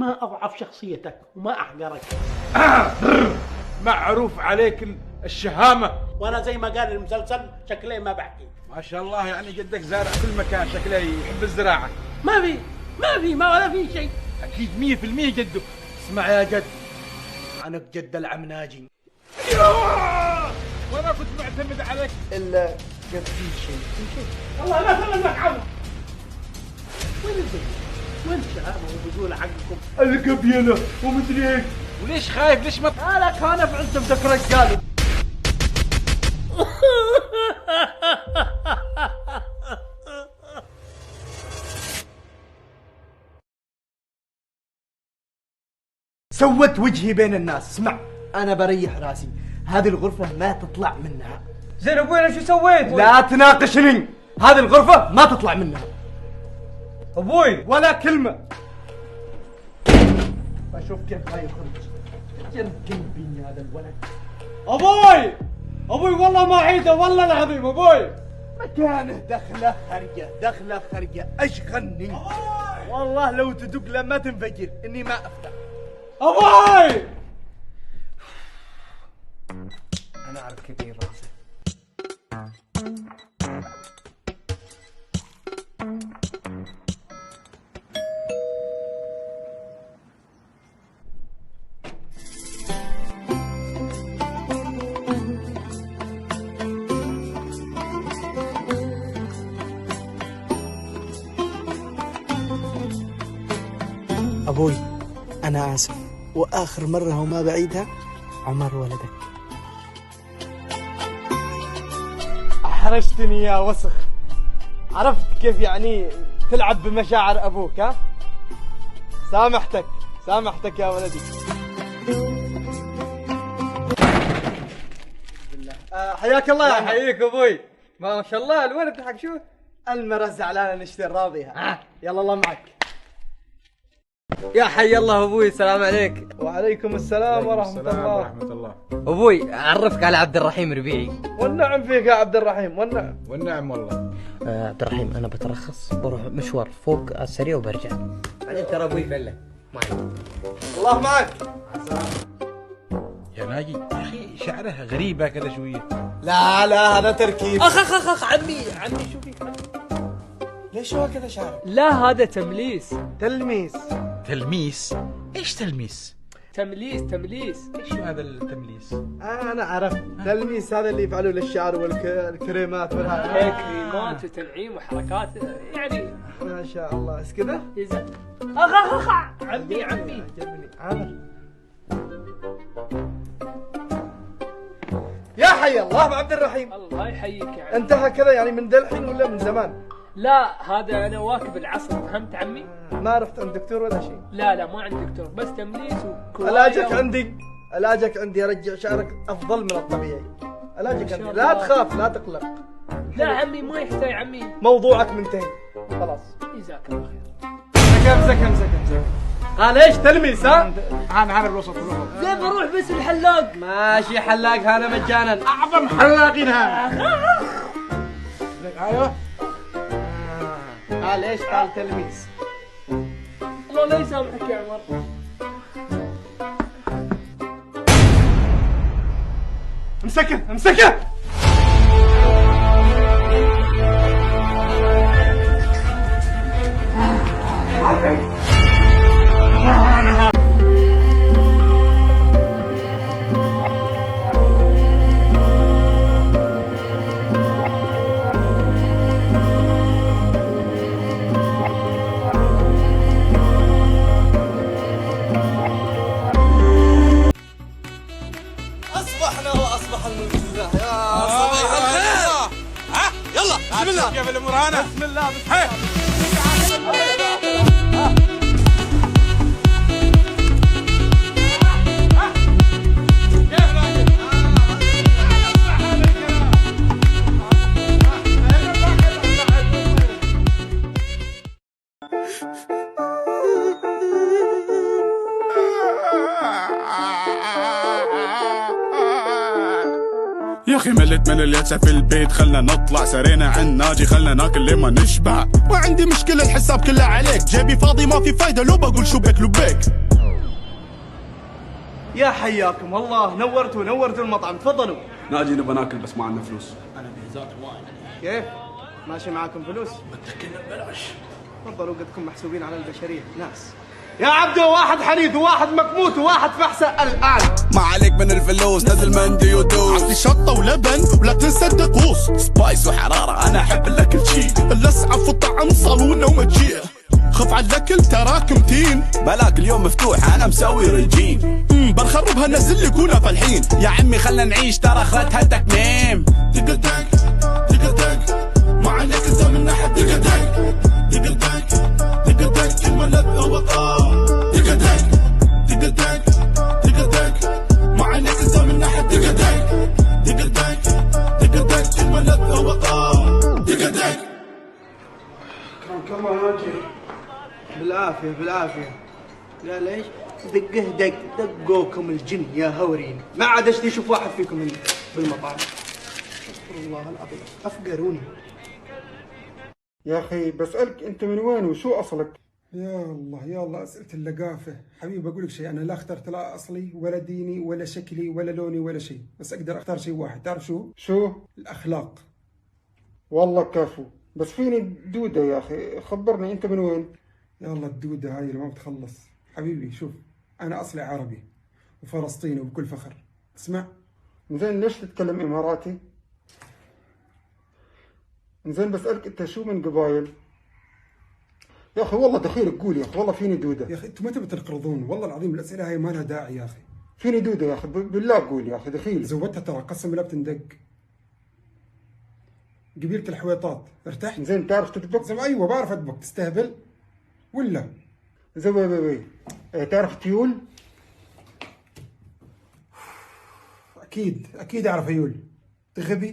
ما أضعف شخصيتك وما أحقرك. معروف عليك الشهامة. وأنا زي ما قال المسلسل شكلي ما بحكي. ما شاء الله، يعني جدك زارع كل مكان، شكله يحب الزراعة. ما ولا في شيء. أكيد 100% جده. اسمع يا جد، عنك جد العم ناجي. وأنا كنت معتمد عليك. إلا قد في شيء. الله لا تغلبك عنه. وين الزين؟ وين الشهامة والرجولة حقكم؟ القبيلة ومدري هيك. وليش خايف؟ ليش ما لك أنا فعلت بدك رجال. سوت وجهي بين الناس. اسمع، أنا بريح راسي، هذه الغرفة ما تطلع منها. زين ابوي انا شو سويت؟ لا تناقشني، هذه الغرفة ما تطلع منها. ابوي ولا كلمة. بشوف كيف هاي يخرج. جن قلبي هذا الولد. ابوي والله ما عيده والله العظيم ابوي. مكانه دخله خرجة اشغلني. والله لو تدق له ما تنفجر اني ما افتح. ابوي انا اعرف كثير راسي. أبوي أنا آسف، وآخر مرة وما بعيدها، عمر ولدك. أحرجتني يا وسخ. عرفت كيف يعني تلعب بمشاعر أبوك؟ ها؟ سامحتك يا ولدي. حياك الله. الله يحييك ابوي. ما شاء الله الولد حق شو؟ المرة زعلانة نشتري راضيها. يلا الله معك. يا حي الله ابوي، السلام عليك. وعليكم السلام ورحمة الله. ابوي اعرفك على عبد الرحيم ربيعي. والنعم فيك يا عبد الرحيم، والنعم والله. عبد الرحيم انا بترخص بروح مشوار فوق السريع وبرجع. بعدين ترى ابوي فله ما عليك. الله معك. يا ناجي يا أخي شعرها غريبة كذا شوية. لا هذا تركيب. اخ عمي شو فيك عمي؟ ليش هو كذا شعر؟ لا هذا تمليس. تلميس؟ ايش تلميس؟ تمليس. ايش هذا التمليس؟ انا عرفت. تلميس هذا اللي يفعلوه للشعر والكريمات والهذا. هيك كريمات وتنعيم وحركات يعني. ما شاء الله. ايش كذا؟ اخ عمي عجبني. عامر. يا حي الله بعبد الرحيم. الله يحييك يا عمي. انت هكذا يعني من ذا الحين ولا من زمان؟ لا هذا انا واكب العصر، فهمت عمي؟ ما رحت عند دكتور ولا شيء؟ لا ما عندي دكتور، بس تمليس وكوايا. علاجك عندي ارجع شعرك افضل من الطبيعي. علاجك عندي، شاء لا الله. تخاف لا تقلق. لا عمي ما يحتاج عمي. موضوعك منتهي خلاص. جزاك الله خير. زكم. قال ايش تلميس؟ ها؟ انا بالوسط زين بروح بس الحلاق. ماشي حلاق هذا مجانا. اعظم حلاقين هذا. ايوه. قال ايش؟ قال تلميس. الله لا يسامحك يا عمر. امسكه. أصبحنا وأصبح الملك لله. يا صباح الخير. ها يلا بسم الله. كيف الامور هنا؟ بسم الله. يا اخي ملت من اليسة في البيت، خلنا نطلع سرينا عن ناجي، خلنا ناكل لما نشبع. ما عندي مشكلة الحساب كله عليك، جيبي فاضي ما في فايدة لو بقول شبك لبيك. يا حياكم الله، نورتوا المطعم، تفضلوا. ناجي نبغى ناكل بس ما عندنا فلوس. كيف؟ ماشي معاكم فلوس؟ متكلم ببلاش. تفضلوا قدكم محسوبين على البشرية ناس. يا عبدو، واحد حنيد وواحد مكموت وواحد فحسة الآن. ما عليك من الفلوس، نزل مندي ودوس، عطي شطة ولبن ولا تنسى الدقوس، سبايس وحرارة أنا أحب الأكل شي، الأسعف والطعم صالونة ومجيء، خف على الأكل تراك متين، بلاك اليوم مفتوح أنا مسوي رجيم، بنخربها نزل لي كونا فالحين، يا عمي خلنا نعيش ترى آخرتها تكميم. دق دق دق دق، ما عليك أنت من ناحية دق دق دق دق دق دق، كلمة لذة وطعم، دق دق دق دق دق دق، ما عليك أنت من ناحية دق دق دق دق دق دق، كلمة لذة وطعم، دق دق. كرمك الله ناجي. بالعافية. لا ليش؟ دقه دق، دقوكم الجن يا هورين، ما عاد اشتي اشوف واحد فيكم بالمطعم. استغفر الله العظيم، افقروني. يا أخي بسألك أنت من وين وشو أصلك؟ يا الله أسئلة اللقافة. حبيبي بقول لك شيء، أنا لا اخترت لا أصلي ولا ديني ولا شكلي ولا لوني ولا شيء، بس أقدر أختار شيء واحد، تعرف شو؟ شو؟ الأخلاق. والله كفو، بس فيني دودة يا أخي، خبرني أنت من وين؟ يلا الدودة هاي اللي ما بتخلص. حبيبي شوف، أنا أصلي عربي وفلسطيني وبكل فخر، اسمع. زين ليش تتكلم إماراتي؟ زين بسألك أنت شو من قبايل؟ يا أخي والله دخيلك قول يا أخي، والله فيني دودة. يا أخي أنتم متى بتنقرضون؟ والله العظيم الأسئلة هاي ما لها داعي يا أخي. فيني دودة يا أخي بالله قول يا أخي دخيل. زودتها ترى قسم بالله بتندق. قبيلة الحويطات، ارتحت؟ زين تعرف تطبخ؟ زين أيوه بعرف أطبخ، تستهبل؟ ولا؟ زين وي تعرف تيول؟ أكيد أعرف أيول. غبي.